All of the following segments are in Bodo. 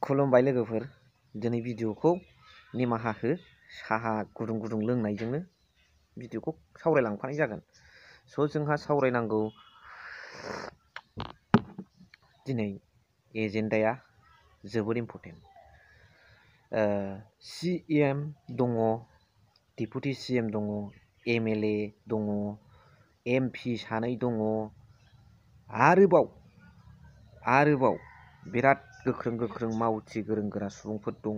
खुलुमबाय लोगोफोर दिनै भिडिअखौ निमाहा हो साहा गुदुं गुदुं लोंनायजोंनो भिडिअखौ सावरायलांफानाय जागोन स' जोंहा सावरायनांगौ दिनै एजेन्डाया जोबोद इम्पर्टेन्ट CM दङ डिपुटि CM दङ MLA दङ MP सानै दङ आरोबाव बिराद गोख्रों मावथि गोरों गोरा सुबुंफोर दङ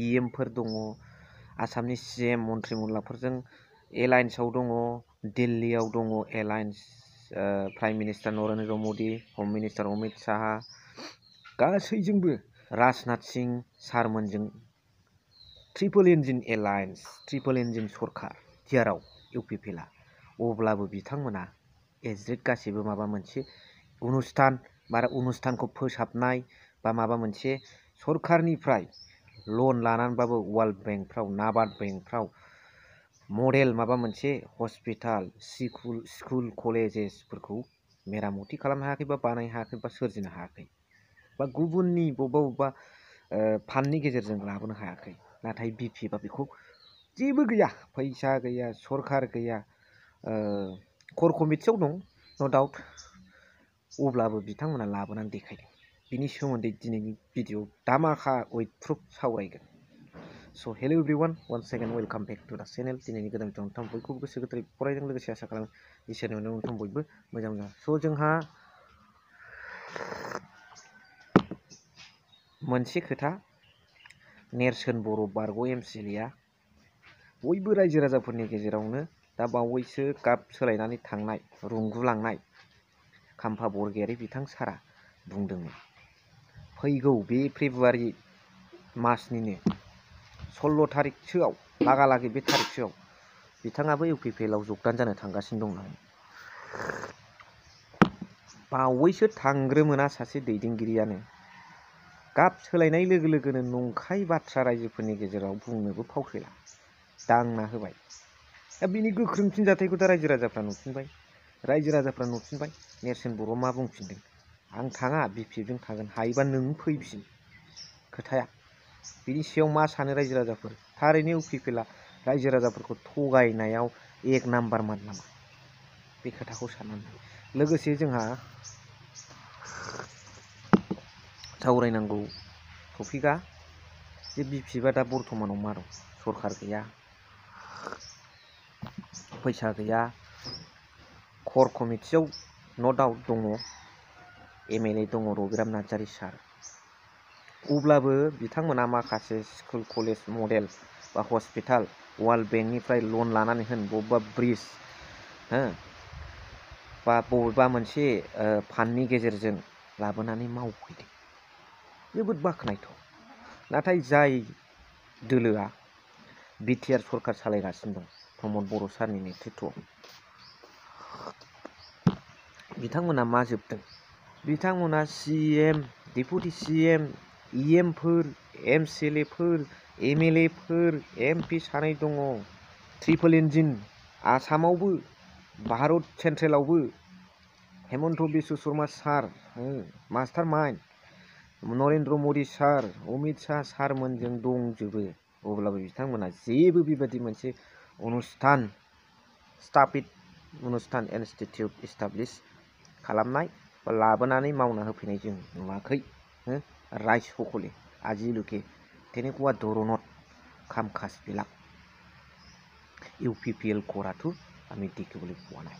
EMफोर दङ आसामनि CM मन्त्रि मल्लाफोरजों एलायन्सआव दङ दिल्लीआव दङ alliance prime minister Narendra Modi home minister Amit Shah गासैजोंबो राजनाथ सिंह सारमोनजों triple engine alliance triple engine सरकार थियाराव UPPला अब्लाबो बिथांमोना एजेड गासिबो माबा मोनसे अनुस्थानखौ फोसाबनाय बा माबा मोनसे सरकारनिफ्राय लन लानानैबाबो वर्ल्ड बेंकफ्राव नाबार्ड बेंकफ्राव मडेल माबा मोनसे हस्पिटाल स्कुल कलेजेसफोरखौ मेरामति खालामनो हायाखै बा बानायनो हायाखै बा सोरजिनो हायाखै बा गुबुननि बबेबा फान्डनि गेजेरजों लाबोनो हायाखै नाथाय BPFआ बेखौ जेबो गैया फैसा गैया सरकार गैया कर कमिटियाव दं नो डाउट अब्लाबो बिथांमोना लाबोनानै देखायदों बिनि सोमोन्दै दिनैनि भिडिअ दामाखा उइथ प्रुफ सावरायगोन स' hello everyone once second welcome back to the channel दिनैनि गोदान भिडिअ नोंथां बयखौबो गोसो गोथारै फरायदों लोगोसे आसा खालामो इसोरनि अननायाव नोंथां बयबो मोजां स' जोंहा मोनसे खोथा नेरसोन बर' बारग' MCLA बयबो रायजो राजाफोरनि गेजेरावनो दा बावैसो गाब सोलायनानै थांनाय रुंगुलांनाय खाम्फा बरगयारि बिथां सारा बुंदोंमोन फैगौ बे फेब्रुवारि मासनिनो 16 तारिखसोआव लागालागि बे तारिखसोआव बिथाङाबो UPPLआव जगदान जानो थांगासिनो दं नालाय बावैसो थांग्रोमोना सासे दैदेनगिरियानो गाब सोलायनाय लोगो लोगोनो नंखाय बाथ्रा रायजोफोरनि गेजेराव बुंनोबो फावसैला दांना होबाय दा बिनि गोख्रों फिनजाथायखौ दा रायजो राजाफ्रा नुफिनबाय नेरसोन बर' मा बुंफिनदों आं थाङा BPFजों थागोन हायोबा नों फैफिन खोथाया बिनि सायाव मा सानो रायजो राजाफोर थारैनो UPPLआ रायजो राजाफोरखौ थगायनायाव एक नाम्बारमान नामा बे खोथाखौ साननानै लोगोसे जोंहा सावरायनांगौ टपिकआ जे BPFआ दा बर्थमानाव मा दं सरकार गैया फैसा गैया कर कमिटियाव नो डाउट दङ MLA दङ रबिराम नार्जारी सार अब्लाबो बिथांमोना माखासे स्कुल कलेज मडेल बा हस्पिटाल वर्ल्ड बेंकनिफ्राय लन लानानै होन बबेबा ब्रिज बा बबेबा मोनसे फान्डनि गेजेरजों लाबोनानै मावफैदों जोबोद बाख्नायथाव नाथाय जाय दोलोआ BTR सरकार सालायगासिनो दं प्रमद बर' सारनि नेतृत्वआव बिथांमोना मा जोबदों बिथांमोना CM डिपुटि CM EMफोर MCLAफोर MLAफोर MP सानै दङ ट्रिपल इन्जिन आसामावबो भारत सेन्ट्रेलावबो हेमन्त बिश्व शर्मा सार मास्टार माइन्ड नरेन्द्र मदि सार अमित शाह सारमोनजों दंजोबो अब्लाबो बिथांमोना जेबो बेबायदि मोनसे अनुस्थान इनस्टिटिउट इस्टाब्लिश खालामनाय बा लाबोनानै मावना होफैनाय जों नुवाखै राइज सकले आजिलुके तेनेकुवा धरनत खाम खास बिलाक UPPL कराथु आमी देखेबोले पोवा नाय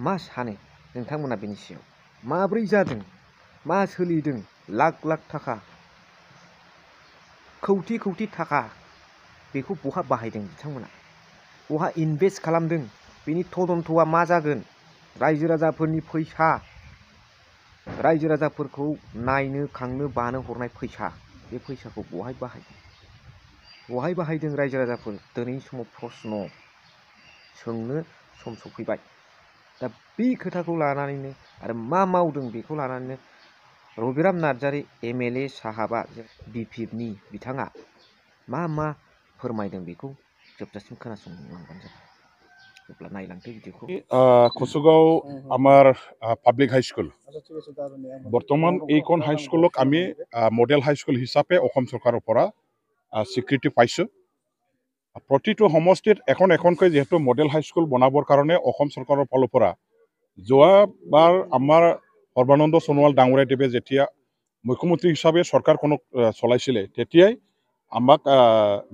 मा सानो नोंथांमोना बेनि सायाव माब्रै जादों मा सोलिदों लाख थाखा कौटि थाखा बेखौ बहा बाहायदों बिथांमोना बहा इनभेस्ट खालामदों बेनि तदन्तआ मा जागोन रायजो राजाफोरनि फैसा रायजो राजाफोरखौ नायनो खांनो बानो हरनाय फैसा बे फैसाखौ बहाय बाहायदों रायजो राजाफोर दिनैनि समाव प्रश्न सोंनो सम सफैबाय दा बे खोथाखौ लानानैनो आरो मा मावदों बेखौ लानानैनो रबिराम नार्जारी MLA साहाबा BPFनि बिथाङा मा फोरमायदों बेखौ जोबजासिम खोनासंलांबानो जाबाय अब्ला नायलांदो भिडिअखौ। কচুগাঁও আমার পাব্লিক হাই স্কুল বর্তমান এইখন হাই স্কুলক আমি মডেল হাই স্কুল হিচাপে অসম চৰকাৰৰ পৰা স্বীকৃতি পাইছোঁ। প্ৰতিটো সমষ্টিত এখন এখনকৈ যেহেতু মডেল হাই স্কুল বনাবৰ কাৰণে অসম চৰকাৰৰ ফালৰ পৰা যোৱাবাৰ আমাৰ সৰ্বানন্দ সোণোৱাল ডাঙৰীয়াদেৱে যেতিয়া মুখ্যমন্ত্ৰী হিচাপে চৰকাৰখনক চলাইছিলে তেতিয়াই আমাক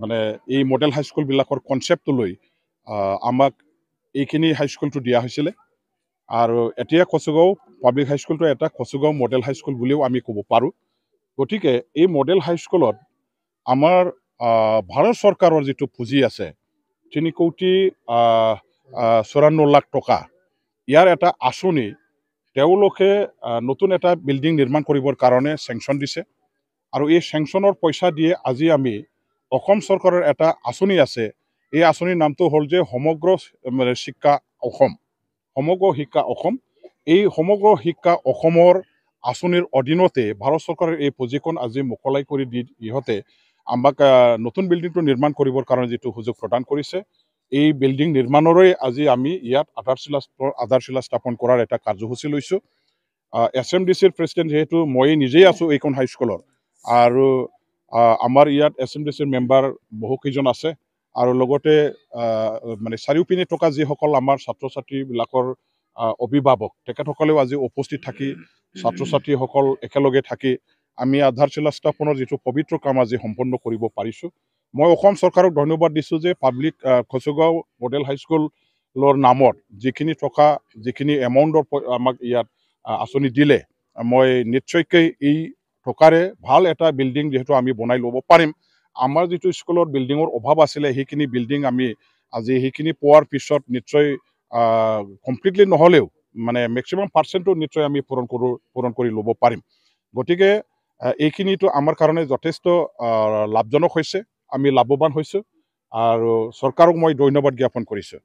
মানে এই মডেল হাই স্কুলবিলাকৰ কনচেপ্টটো লৈ আমাক এইখিনি হাইস্কুলটো দিয়া হৈছিলে আৰু এতিয়া কচুগাঁও পাব্লিক হাইস্কুলটো এটা কচুগাঁও মডেল হাইস্কুল বুলিও আমি ক'ব পাৰোঁ। গতিকে এই মডেল হাইস্কুলত আমাৰ ভাৰত চৰকাৰৰ যিটো পুঁজি আছে 3,54 লাখ টকা ইয়াৰ এটা আঁচনি তেওঁলোকে নতুন এটা বিল্ডিং নিৰ্মাণ কৰিবৰ কাৰণে চেংচন দিছে আৰু এই চেংচনৰ পইচা দিয়ে আজি আমি অসম চৰকাৰৰ এটা আঁচনি আছে। এই আঁচনিৰ নামটো হ'ল যে সমগ্ৰ শিক্ষা অসম, সমগ্ৰ শিক্ষা অসম। এই সমগ্ৰ শিক্ষা অসমৰ আঁচনিৰ অধীনতে ভাৰত চৰকাৰৰ এই পুঁজিখন আজি মোকলাই কৰি দি ইহঁতে আমাক নতুন বিল্ডিংটো নিৰ্মাণ কৰিবৰ কাৰণে যিটো সুযোগ প্ৰদান কৰিছে এই বিল্ডিং নিৰ্মাণৰে আজি আমি ইয়াত আধাৰশিলা স্থাপন কৰাৰ এটা কাৰ্যসূচী লৈছোঁ। SMDCৰ প্ৰেচিডেণ্ট যেহেতু মই নিজেই আছোঁ এইখন হাইস্কুলৰ আৰু আমাৰ ইয়াত SMDCৰ মেম্বাৰ বহুকেইজন আছে আৰু লগতে মানে চাৰিওপিনে থকা যিসকল আমাৰ ছাত্ৰ ছাত্ৰীবিলাকৰ অভিভাৱক তেখেতসকলেও আজি উপস্থিত থাকি ছাত্ৰ ছাত্ৰীসকল একেলগে থাকি আমি আধাৰশিলা স্থাপনৰ যিটো পবিত্ৰ কাম আজি সম্পন্ন কৰিব পাৰিছোঁ। মই অসম চৰকাৰক ধন্যবাদ দিছোঁ যে পাব্লিক কচুগাঁও মডেল হাইস্কুলৰ নামত যিখিনি এমাউণ্টৰ আমাক ইয়াত আঁচনি দিলে মই নিশ্চয়কৈ এই টকাৰে ভাল এটা বিল্ডিং যিহেতু আমি বনাই ল'ব পাৰিম। আমাৰ যিটো স্কুলৰ বিল্ডিঙৰ অভাৱ আছিলে সেইখিনি বিল্ডিং আমি আজি সেইখিনি পোৱাৰ পিছত নিশ্চয় কমপ্লিটলি নহ'লেও মানে মেক্সিমাম পাৰ্চেণ্টটো নিশ্চয় আমি পূৰণ কৰি ল'ব পাৰিম। গতিকে এইখিনিতো আমাৰ কাৰণে যথেষ্ট লাভজনক হৈছে, আমি লাভৱান হৈছোঁ আৰু চৰকাৰক মই ধন্যবাদ জ্ঞাপন কৰিছোঁ।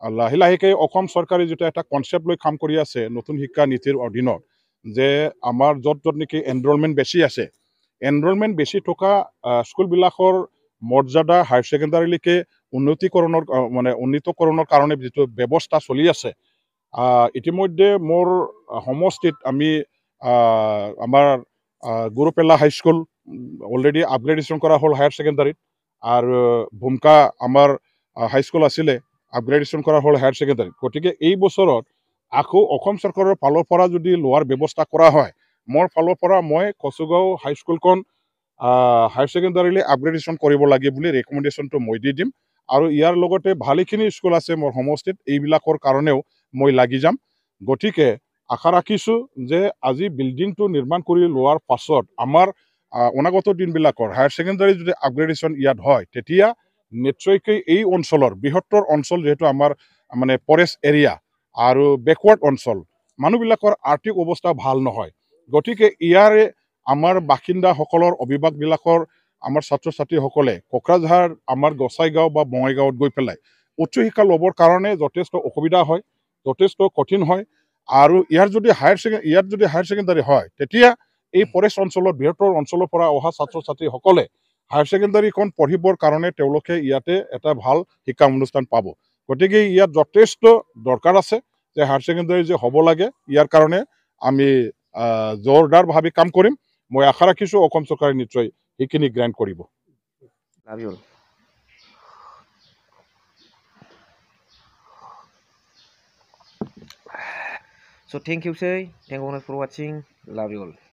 লাহে লাহেকৈ অসম চৰকাৰে যিটো এটা কনচেপ্ট লৈ কাম কৰি আছে নতুন শিক্ষা নীতিৰ অধীনত যে আমাৰ য'ত নেকি এনৰলমেণ্ট বেছি আছে এনৰলমেণ্ট বেছি থকা স্কুলবিলাকৰ মৰ্যাদা হায়াৰ ছেকেণ্ডাৰীলৈকে উন্নীতকৰণৰ কাৰণে যিটো ব্যৱস্থা চলি আছে ইতিমধ্যে মোৰ সমষ্টিত আমি আমাৰ গুৰুপেলা হাইস্কুল অলৰেডি আপগ্ৰেডেশ্যন কৰা হ'ল হায়াৰ ছেকেণ্ডাৰীত আৰু ভুমকা আমাৰ হাইস্কুল আছিলে আপগ্ৰেডেশ্যন কৰা হ'ল হায়াৰ ছেকেণ্ডাৰীত। গতিকে এই বছৰত আকৌ অসম চৰকাৰৰ ফালৰ পৰা যদি লোৱাৰ ব্যৱস্থা কৰা হয় মোৰ ফালৰ পৰা মই কচুগাঁও হাইস্কুলখন হায়াৰ ছেকেণ্ডাৰীলৈ আপগ্ৰেডেশ্যন কৰিব লাগে বুলি ৰেকমেণ্ডেশ্যনটো মই দি দিম আৰু ইয়াৰ লগতে ভালেখিনি স্কুল আছে মোৰ সমষ্টিত এইবিলাকৰ কাৰণেও মই লাগি যাম। গতিকে আশা ৰাখিছোঁ যে আজি বিল্ডিংটো নিৰ্মাণ কৰি লোৱাৰ পাছত আমাৰ অনাগত দিনবিলাকৰ হায়াৰ ছেকেণ্ডাৰী যদি আপগ্ৰেডেশ্যন ইয়াত হয় তেতিয়া নিশ্চয়কৈ এই অঞ্চলৰ বৃহত্তৰ অঞ্চল যিহেতু আমাৰ মানে ফৰেষ্ট এৰিয়া আৰু বেকৱাৰ্ড অঞ্চল মানুহবিলাকৰ আৰ্থিক অৱস্থা ভাল নহয়। গতিকে ইয়াৰে আমাৰ বাসিন্দাসকলৰ অভিভাৱকবিলাকৰ আমাৰ ছাত্ৰ ছাত্ৰীসকলে কোকৰাঝাৰ আমাৰ গোসাইগাঁও বা বঙাইগাঁৱত গৈ পেলাই উচ্চ শিক্ষা ল'বৰ কাৰণে যথেষ্ট অসুবিধা হয়, যথেষ্ট কঠিন হয় আৰু ইয়াত যদি হায়াৰ ছেকেণ্ডাৰী হয় তেতিয়া এই ফৰেষ্ট অঞ্চলৰ বৃহত্তৰ অঞ্চলৰ পৰা অহা ছাত্ৰ ছাত্ৰীসকলে হায়াৰ ছেকেণ্ডাৰীখন পঢ়িবৰ কাৰণে তেওঁলোকে ইয়াতে এটা ভাল শিক্ষা অনুষ্ঠান পাব। গতিকে ইয়াত যথেষ্ট দৰকাৰ আছে যে হায়াৰ ছেকেণ্ডাৰী যে হ'ব লাগে ইয়াৰ কাৰণে আমি জোৰদাৰভাৱে কাম কৰিম। মই আশা ৰাখিছোঁ অসম চৰকাৰে নিশ্চয় সেইখিনি গ্ৰেণ্ট কৰিব। So thank you, sir. Thank you for watching. Love you all.